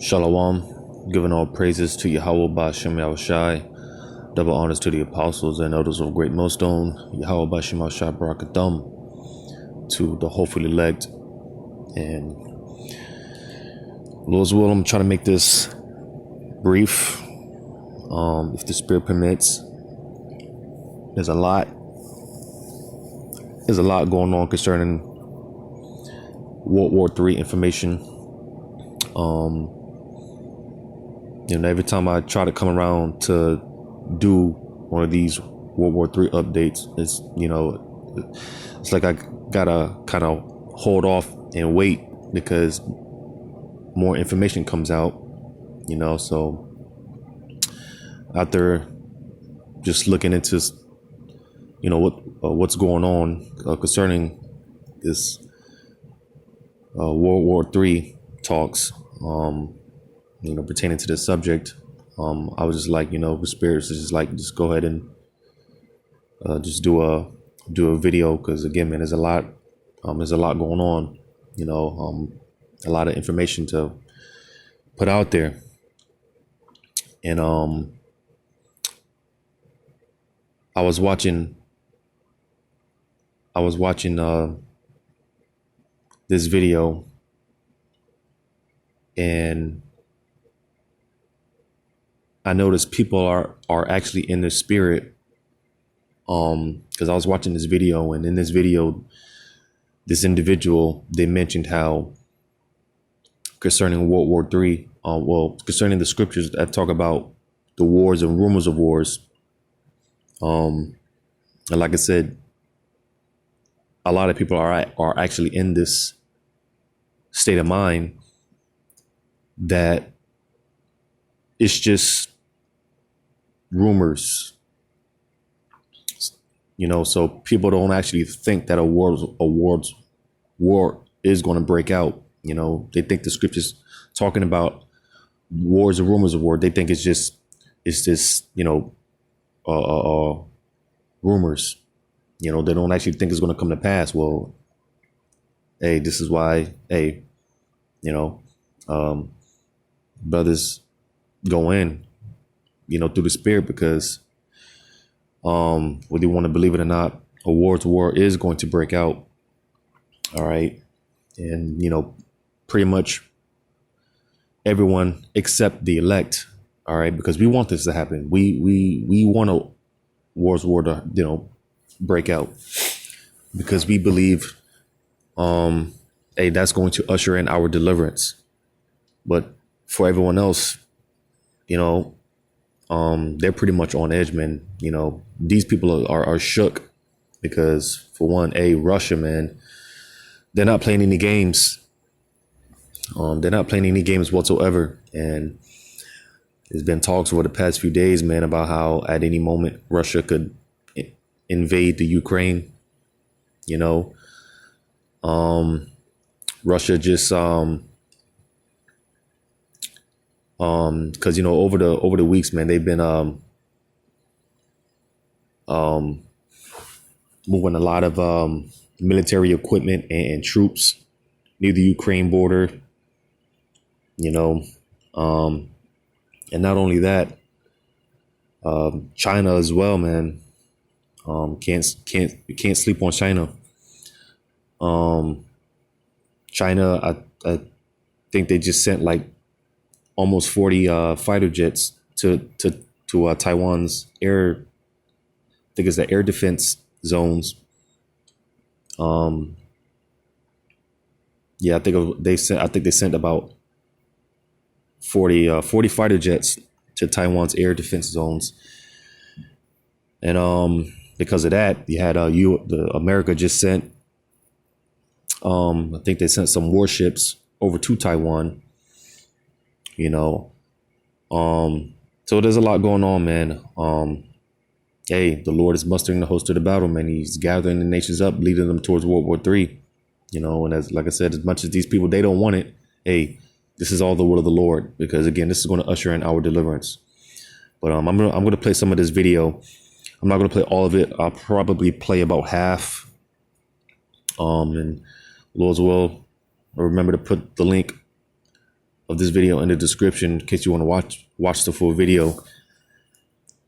Shalom, giving all praises to Yahweh Ba'Shem Yahushai, double honors to the apostles and elders of Great Millstone, Yahweh Ba'Shem Yahushai Barakathum, to the hopefully elect. And Lord's will, I'm trying to make this brief, if the Spirit permits. There's a lot going on concerning World War III information. Every time I try to come around to do one of these World War III updates, it's like I gotta kind of hold off and wait because more information comes out, so after just looking into, what's going on concerning this World War III talks, pertaining to this subject, I was just like, the spirits is just like, just go ahead and just do a video, because again, man, there's a lot going on, a lot of information to put out there. And I was watching this video, and I noticed people are actually in the spirit, because I was watching this video, and in this video, this individual, they mentioned how concerning World War III, concerning the scriptures that talk about the wars and rumors of wars, and like I said, a lot of people are actually in this state of mind that it's just rumors, so people don't actually think that a war is going to break out. They think the scriptures talking about wars and rumors of war, they think it's just rumors. They don't actually think it's going to come to pass. Well, hey, this is why, brothers go in, through the spirit, because whether you want to believe it or not, a war is going to break out. All right. And, pretty much everyone except the elect. All right. Because we want this to happen. We want a war to, break out, because we believe, that's going to usher in our deliverance. But for everyone else, they're pretty much on edge, man. These people are shook because, for one, Russia, man, they're not playing any games. They're not playing any games whatsoever. And there's been talks over the past few days, man, about how at any moment Russia could invade the Ukraine. Russia just because over the weeks, man, they've been moving a lot of military equipment and troops near the Ukraine border, and not only that, China as well, man. Can't sleep on China. China, I think they just sent like almost 40 fighter jets to Taiwan's I think it's the air defense zones. I think they sent about 40 fighter jets to Taiwan's air defense zones. And because of that, you had America just sent, I think they sent some warships over to Taiwan. So there's a lot going on, man. The Lord is mustering the host to the battle, man. He's gathering the nations up, leading them towards World War III. And as like I said, as much as these people, they don't want it, this is all the will of the Lord, because again, this is going to usher in our deliverance. But I'm gonna play some of this video. I'm not gonna play all of it. I'll probably play about half. And Lord's will, remember to put the link of this video in the description in case you want to watch the full video,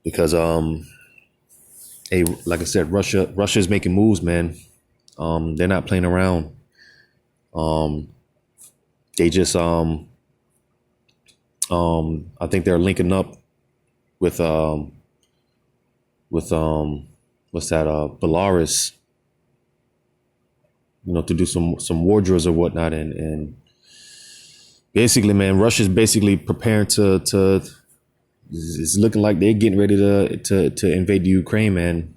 because hey, like I said, Russia is making moves, man. They're not playing around. They just I think they're linking up with what's that, Belarus, to do some war drills or whatnot, and basically, man, Russia's basically preparing to it's looking like they're getting ready to invade the Ukraine, man.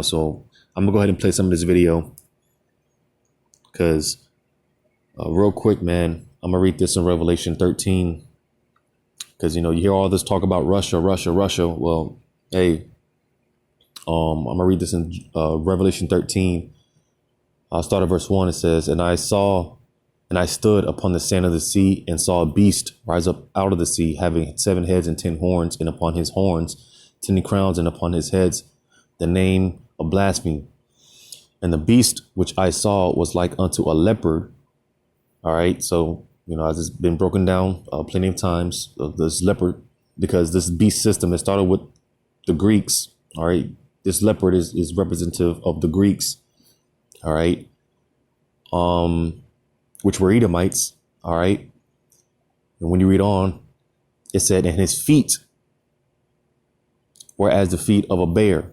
So I'm gonna go ahead and play some of this video, because real quick, man, I'm gonna read this in Revelation 13, because you hear all this talk about Russia. Well, hey, I'm gonna read this in Revelation 13. I'll start at verse 1. It says, "And I stood upon the sand of the sea, and saw a beast rise up out of the sea, having 7 heads and 10 horns, and upon his horns 10 crowns, and upon his heads the name of blasphemy. And the beast which I saw was like unto a leopard." All right, so as it's been broken down plenty of times, this leopard, because this beast system, it started with the Greeks. All right, this leopard is representative of the Greeks. All right, which were Edomites. All right, and when you read on, it said, "And his feet were as the feet of a bear."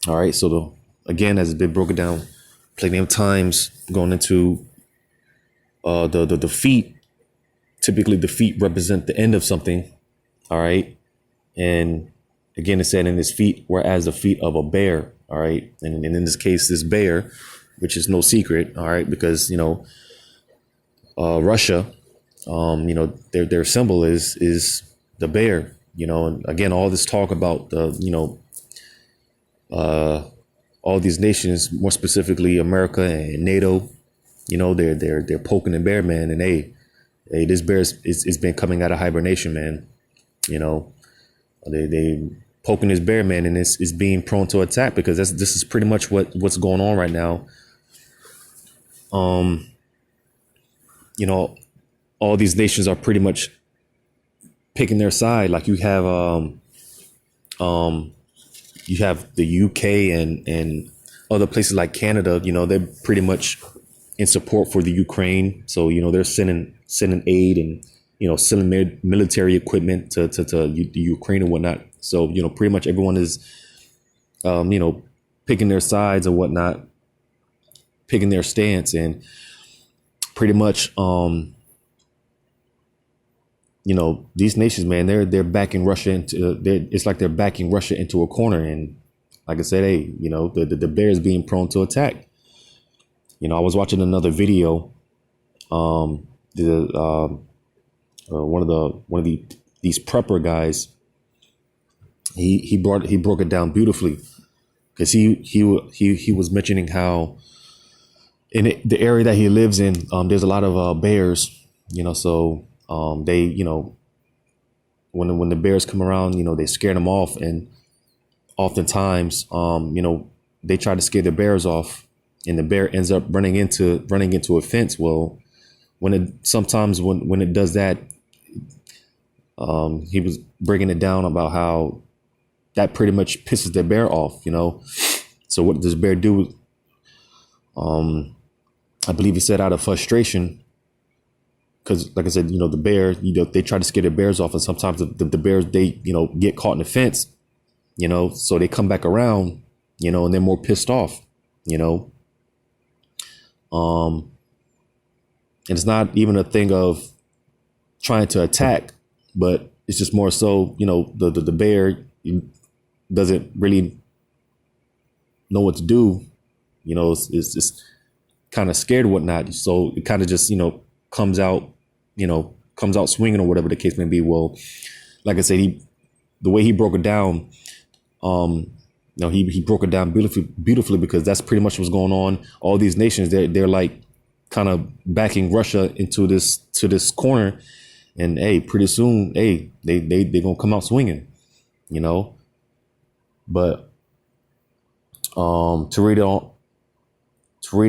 All right, so again, as it's been broken down plenty of times, going into the feet. Typically, the feet represent the end of something. All right, and again, it said, "And his feet were as the feet of a bear." All right, and in this case, this bear, which is no secret. All right, because Russia, their symbol is the bear. And again, all this talk about the all these nations, more specifically America and NATO, they're poking the bear, man. And hey, this bear is been coming out of hibernation, man. They poking this bear, man, and it's being prone to attack, because this is pretty much what's going on right now. All these nations are pretty much picking their side. Like you have the UK and other places like Canada. They're pretty much in support for the Ukraine. So they're sending aid and sending military equipment to the Ukraine and whatnot. So pretty much everyone is picking their sides and whatnot, picking their stance, and pretty much these nations, man, they're backing Russia it's like they're backing Russia into a corner. And like I said, hey, the bear is being prone to attack. I was watching another video. One of these prepper guys, he broke it down beautifully, because he was mentioning how in the area that he lives in, there's a lot of bears. So they, when the bears come around, they scare them off, and oftentimes, they try to scare the bears off, and the bear ends up running into a fence. Well, when it does that, he was breaking it down about how that pretty much pisses the bear off. So what does the bear do? I believe he said out of frustration, because like I said, the bear, they try to scare the bears off, and sometimes the bears, they, get caught in the fence, so they come back around, and they're more pissed off, and it's not even a thing of trying to attack, but it's just more so, the bear doesn't really know what to do, it's just kind of scared or whatnot. So it kind of just, comes out swinging, or whatever the case may be. Well, like I said, the way he broke it down, he broke it down beautifully, because that's pretty much what's going on. All these nations, they're like kind of backing Russia into this corner, and hey, pretty soon, hey, they gonna come out swinging, But to read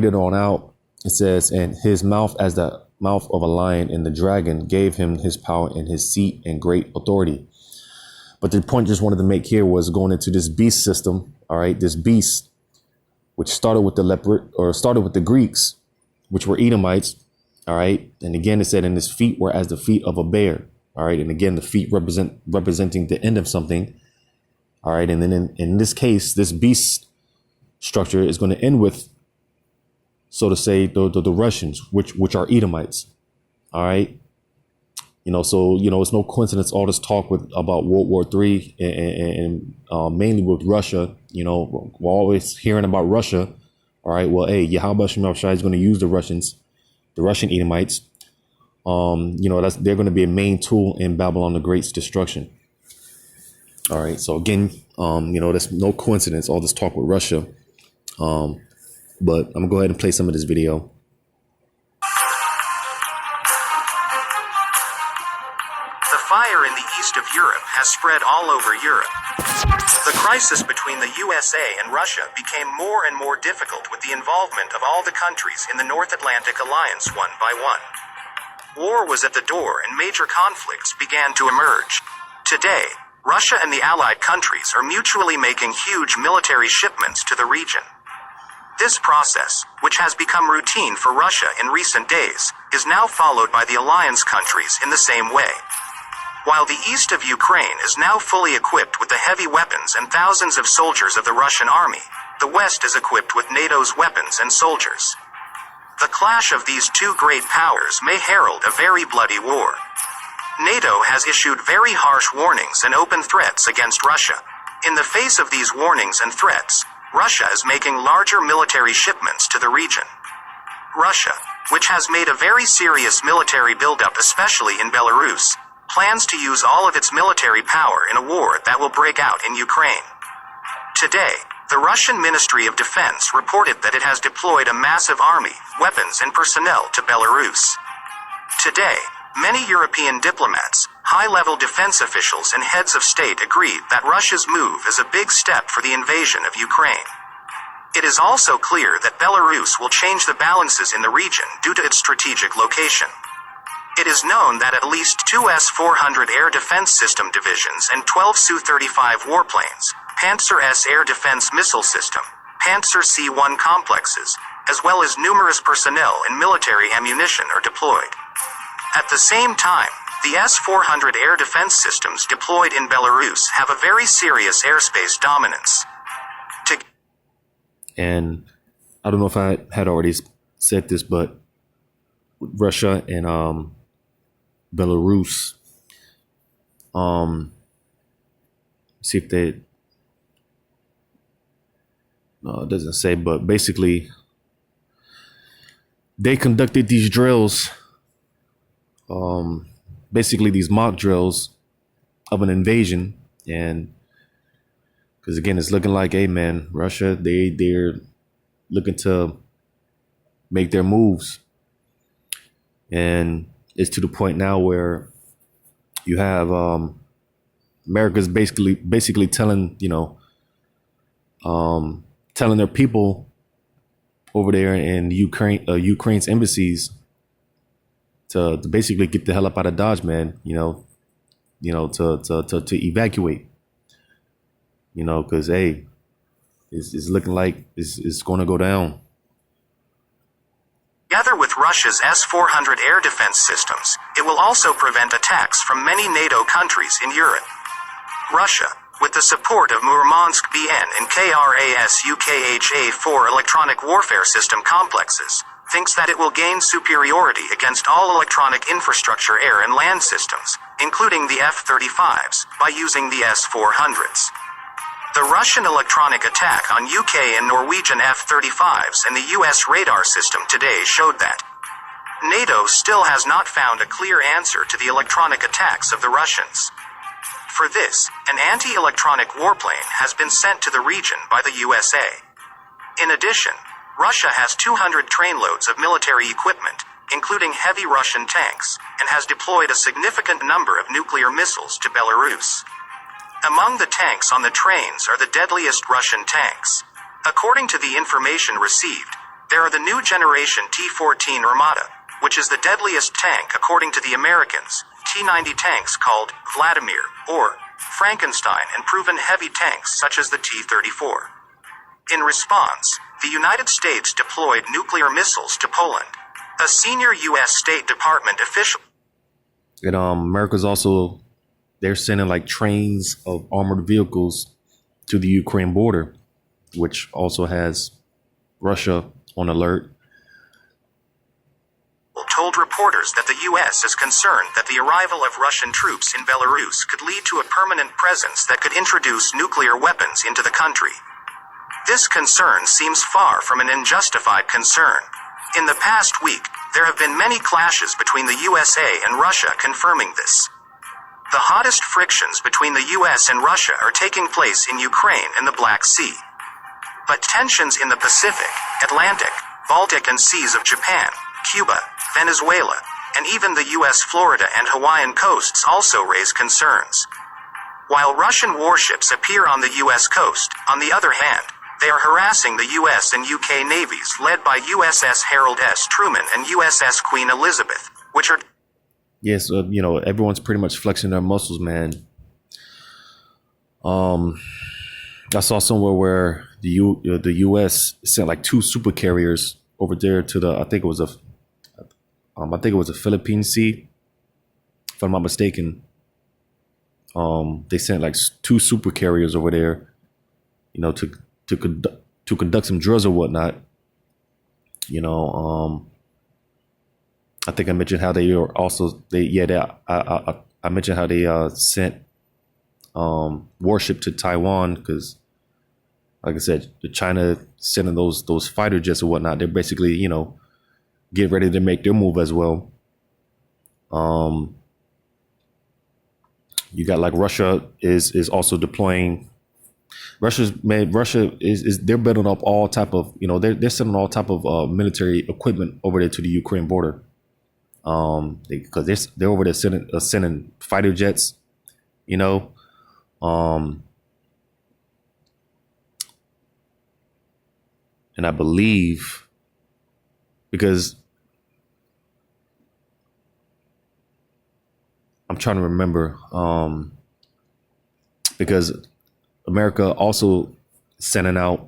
it on out, it says, "And his mouth as the mouth of a lion, and the dragon gave him his power and his seat and great authority. But the point I just wanted to make here was going into this beast system. All right, this beast, which started with the leopard, or started with the Greeks, which were Edomites. All right. And again, it said, and his feet were as the feet of a bear. All right. And again, the feet representing the end of something. All right. And then in this case, this beast structure is going to end with, so to say, the Russians, which are Edomites. All right. So, it's no coincidence, all this talk about World War III and mainly with Russia. We're always hearing about Russia. All right. Well, hey, Yahweh Shai is going to use the Russian Edomites. They're going to be a main tool in Babylon the Great's destruction. All right. So again, that's no coincidence, all this talk with Russia. But I'm gonna go ahead and play some of this video. The fire in the east of Europe has spread all over Europe. The crisis between the USA and Russia became more and more difficult with the involvement of all the countries in the North Atlantic Alliance one by one. War was at the door and major conflicts began to emerge. Today, Russia and the allied countries are mutually making huge military shipments to the region. This process, which has become routine for Russia in recent days, is now followed by the alliance countries in the same way. While the east of Ukraine is now fully equipped with the heavy weapons and thousands of soldiers of the Russian army, the west is equipped with NATO's weapons and soldiers. The clash of these two great powers may herald a very bloody war. NATO has issued very harsh warnings and open threats against Russia. In the face of these warnings and threats, Russia is making larger military shipments to the region. Russia, which has made a very serious military buildup especially in Belarus, plans to use all of its military power in a war that will break out in Ukraine. Today, the Russian Ministry of Defense reported that it has deployed a massive army, weapons and personnel to Belarus. Today, many European diplomats, high-level defense officials and heads of state agreed that Russia's move is a big step for the invasion of Ukraine. It is also clear that Belarus will change the balances in the region due to its strategic location. It is known that at least 2 S-400 air defense system divisions and 12 Su-35 warplanes, Panzer S air defense missile system, Panzer C-1 complexes, as well as numerous personnel and military ammunition are deployed. At the same time, the S-400 air defense systems deployed in Belarus have a very serious airspace dominance. And I don't know if I had already said this, but Russia and Belarus, see if they, it doesn't say, but basically they conducted these drills, basically these mock drills of an invasion. And because again, it's looking like, hey man, Russia, they're looking to make their moves. And it's to the point now where you have America's basically telling, telling their people over there in Ukraine's embassies to basically get the hell up out of Dodge, man. To evacuate. Because hey, it's looking like it's going to go down. Together with Russia's S-400 air defense systems, it will also prevent attacks from many NATO countries in Europe. Russia, with the support of Murmansk BN and KRAS-UKHA-4 electronic warfare system complexes, thinks that it will gain superiority against all electronic infrastructure air and land systems, including the F-35s, by using the S-400s. The Russian electronic attack on UK and Norwegian F-35s and the US radar system today showed that NATO still has not found a clear answer to the electronic attacks of the Russians. For this, an anti-electronic warplane has been sent to the region by the USA. In addition, Russia has 200 trainloads of military equipment, including heavy Russian tanks, and has deployed a significant number of nuclear missiles to Belarus. Among the tanks on the trains are the deadliest Russian tanks. According to the information received, there are the new generation T-14 Armata, which is the deadliest tank according to the Americans, T-90 tanks called Vladimir or Frankenstein, and proven heavy tanks such as the T-34. In response, the United States deployed nuclear missiles to Poland. A senior U.S. State Department official. And America's also, they're sending like trains of armored vehicles to the Ukraine border, which also has Russia on alert. Told reporters that the U.S. is concerned that the arrival of Russian troops in Belarus could lead to a permanent presence that could introduce nuclear weapons into the country. This concern seems far from an unjustified concern. In the past week, there have been many clashes between the USA and Russia confirming this. The hottest frictions between the US and Russia are taking place in Ukraine and the Black Sea. But tensions in the Pacific, Atlantic, Baltic and seas of Japan, Cuba, Venezuela, and even the US Florida and Hawaiian coasts also raise concerns. While Russian warships appear on the US coast, on the other hand, they are harassing the US and UK navies led by USS Harold S. Truman and USS Queen Elizabeth, which are... Yes, everyone's pretty much flexing their muscles, man. I saw somewhere where the U.S. sent like 2 super carriers over there to the, I think it was a Philippine Sea, if I'm not mistaken. They sent like 2 super carriers over there, to conduct some drills or whatnot. I think I mentioned how they are also I mentioned how they sent warship to Taiwan because, like I said, the China sending those fighter jets or whatnot. They're basically get ready to make their move as well. You got like Russia is also deploying. Russia is they're building up all type of they're sending all type of military equipment over there to the Ukraine border. Because they're over there sending fighter jets, and I believe because I'm trying to remember, because America also sending out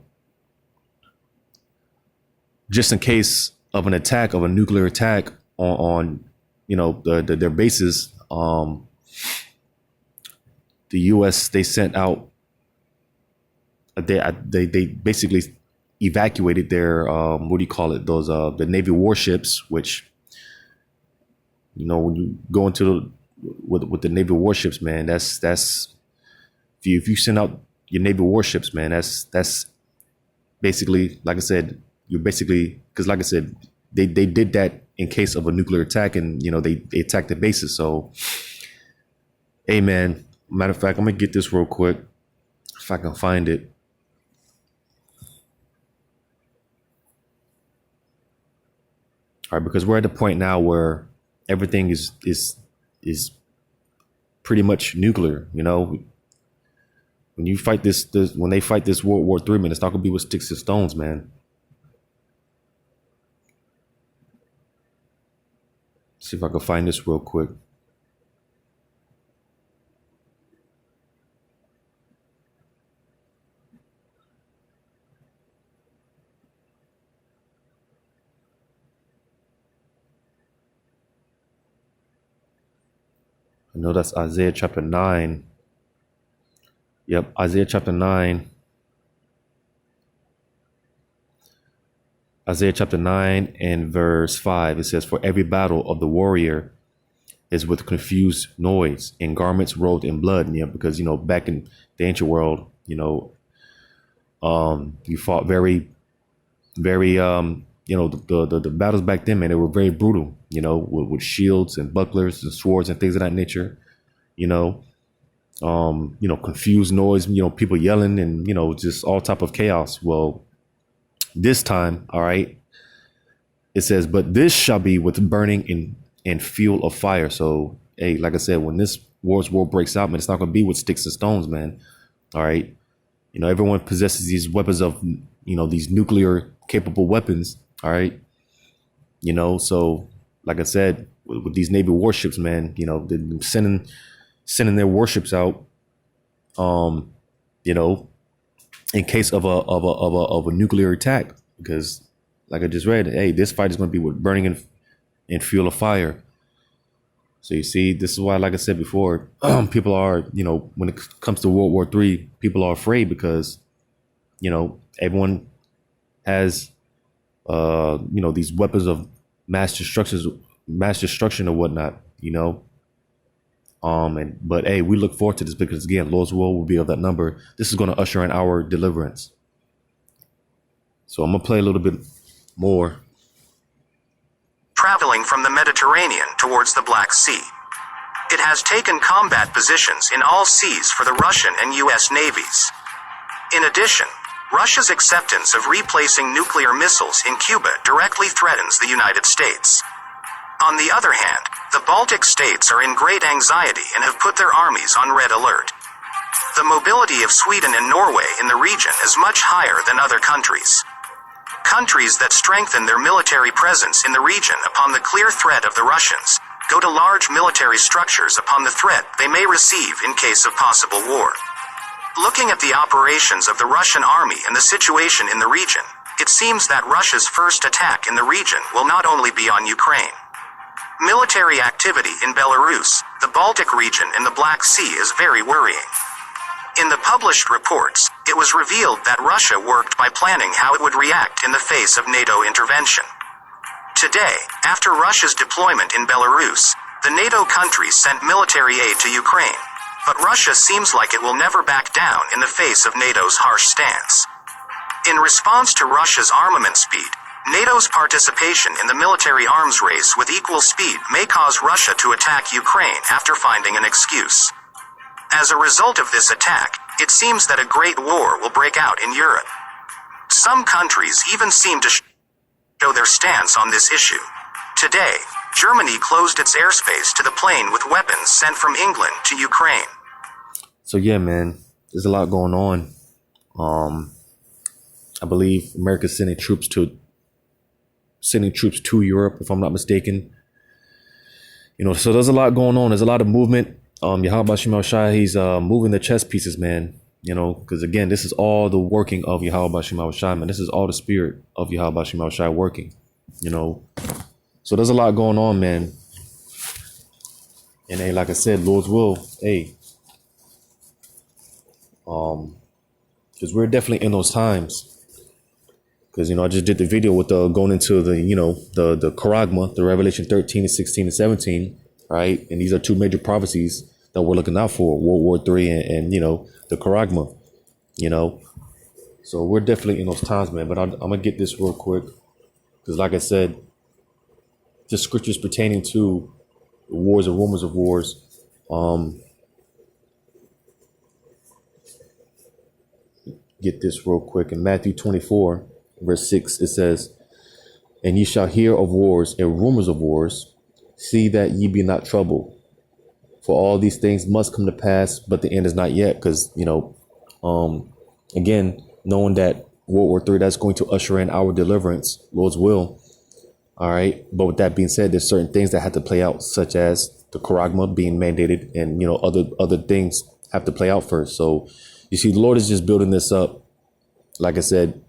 just in case of an attack, of a nuclear attack on their bases. The U.S. they sent out. They basically evacuated their those the Navy warships, which when you go into with the Navy warships, man, that's if you send out your Navy warships, man, that's basically, like I said, you're basically, because like I said, they did that in case of a nuclear attack, and they attacked the bases. So, hey man, matter of fact, I'm gonna get this real quick if I can find it. All right, because we're at the point now where everything is pretty much nuclear. When you fight when they fight this World War III, man, it's not gonna be with sticks and stones, man. See if I can find this real quick. I know that's Isaiah chapter 9. Yep, Isaiah chapter 9. Isaiah chapter 9 and verse 5, it says, "For every battle of the warrior is with confused noise and garments rolled in blood." Yeah, because, back in the ancient world, you fought very, very, the battles back then, man, they were very brutal, with shields and bucklers and swords and things of that nature, confused noise, people yelling and, just all type of chaos. Well, this time, all right, it says, "But this shall be with burning and fuel of fire." So, hey, like I said, when this war breaks out, man, it's not going to be with sticks and stones, man. All right. Everyone possesses these weapons of, these nuclear capable weapons. All right. So like I said, with these Navy warships, man, you know, they're sending their warships out, you know, in case of a nuclear attack, because like I just read, hey, this fight is going to be with burning in fuel of fire. So you see, this is why, like I said before, people are, you know, when it comes to World War III, people are afraid because, you know, everyone has, you know, these weapons of mass destruction or whatnot, you know. But hey, we look forward to this because again, Lord's will be of that number. This is going to usher in our deliverance. So I'm gonna play a little bit more. Traveling from the Mediterranean towards the Black Sea. It has taken combat positions in all seas for the Russian and U.S. navies. In addition, Russia's acceptance of replacing nuclear missiles in Cuba directly threatens the United States. On the other hand, the Baltic states are in great anxiety and have put their armies on red alert. The mobility of Sweden and Norway in the region is much higher than other countries. Countries that strengthen their military presence in the region upon the clear threat of the Russians go to large military structures upon the threat they may receive in case of possible war. Looking at the operations of the Russian army and the situation in the region, it seems that Russia's first attack in the region will not only be on Ukraine. Military activity in Belarus, the Baltic region and the Black Sea is very worrying. In the published reports, it was revealed that Russia worked by planning how it would react in the face of NATO intervention. Today, after Russia's deployment in Belarus, the NATO countries sent military aid to Ukraine, but Russia seems like it will never back down in the face of NATO's harsh stance. In response to Russia's armament speed, NATO's participation in the military arms race with equal speed may cause Russia to attack Ukraine after finding an excuse. As a result of this attack, it seems that a great war will break out in Europe. Some countries even seem to show their stance on this issue. Today, Germany closed its airspace to the plane with weapons sent from England to Ukraine. So yeah, man, there's a lot going on. I believe America's sending troops to Europe, if I'm not mistaken. You know, so there's a lot going on. There's a lot of movement. Yahweh Shema Shai, he's moving the chess pieces, man. You know, because again, this is all the working of Yahweh Shema Shai, man. This is all the spirit of Yahweh Shema Shai working. You know, so there's a lot going on, man. And hey, like I said, Lord's will, hey, because we're definitely in those times. Because, you know, I just did the video with going into the, you know, the Charagma, the Revelation 13 and 16 and 17, right? And these are two major prophecies that we're looking out for, World War III and you know, the Charagma, you know. So we're definitely in those times, man. But I'm going to get this real quick. Because like I said, just scriptures pertaining to wars and rumors of wars. Get this real quick. In Matthew 24, verse 6, it says, "And ye shall hear of wars and rumors of wars. See that ye be not troubled. For all these things must come to pass, but the end is not yet." Because, you know, again, knowing that World War III, that's going to usher in our deliverance, Lord's will. All right. But with that being said, there's certain things that have to play out, such as the Charagma being mandated and, you know, other things have to play out first. So you see, the Lord is just building this up. Like I said,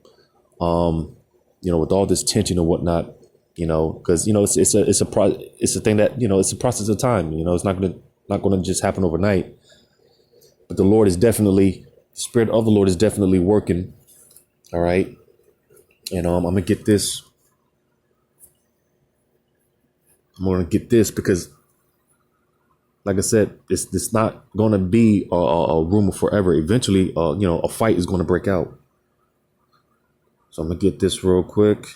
you know, with all this tension and whatnot, you know, because, you know, it's a thing that, you know, it's a process of time. You know, it's not going to just happen overnight. But the Lord is definitely, the Spirit of the Lord is definitely working. All right. And I'm going to get this. I'm going to get this because, like I said, it's not going to be a rumor forever. Eventually, you know, a fight is going to break out. So I'm going to get this real quick.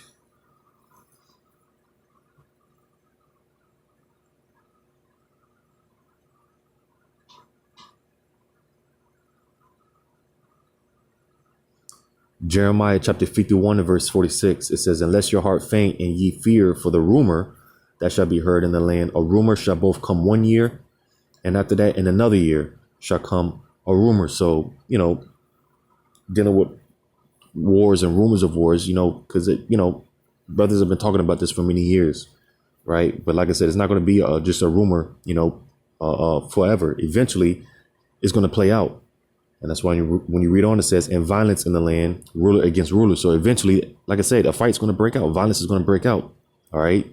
Jeremiah chapter 51 and verse 46. It says, "Unless your heart faint and ye fear for the rumor that shall be heard in the land, a rumor shall both come 1 year, and after that in another year shall come a rumor." So, you know, dealing with wars and rumors of wars, you know, because, you know, brothers have been talking about this for many years, right? But like I said, it's not going to be just a rumor, forever. Eventually, it's going to play out. And that's why when you read on, it says, and violence in the land, ruler against ruler. So eventually, like I said, a fight's going to break out. Violence is going to break out. All right.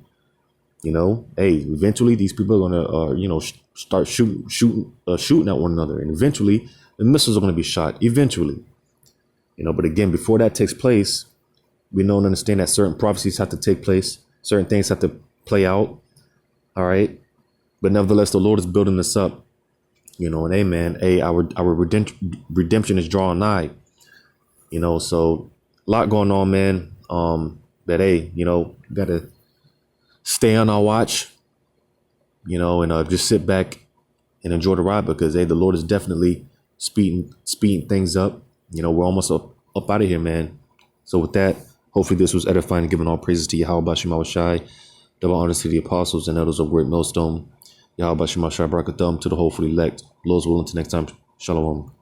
Eventually these people are going to, start shooting at one another. And eventually the missiles are going to be shot eventually, but again, before that takes place, we know and understand that certain prophecies have to take place. Certain things have to play out. All right. But nevertheless, the Lord is building this up. And amen. Our redemption is drawing nigh. So a lot going on, man. Gotta stay on our watch, and just sit back and enjoy the ride because the Lord is definitely speeding things up. We're almost up out of here, man. So with that, hopefully this was edifying and giving all praises to Yahweh Bashim Awashai, double honors to the apostles and elders of Great Millstone. Yahweh Bashim Awashai Barakathum to the hopefully elect. Lord's willing, to next time. Shalom.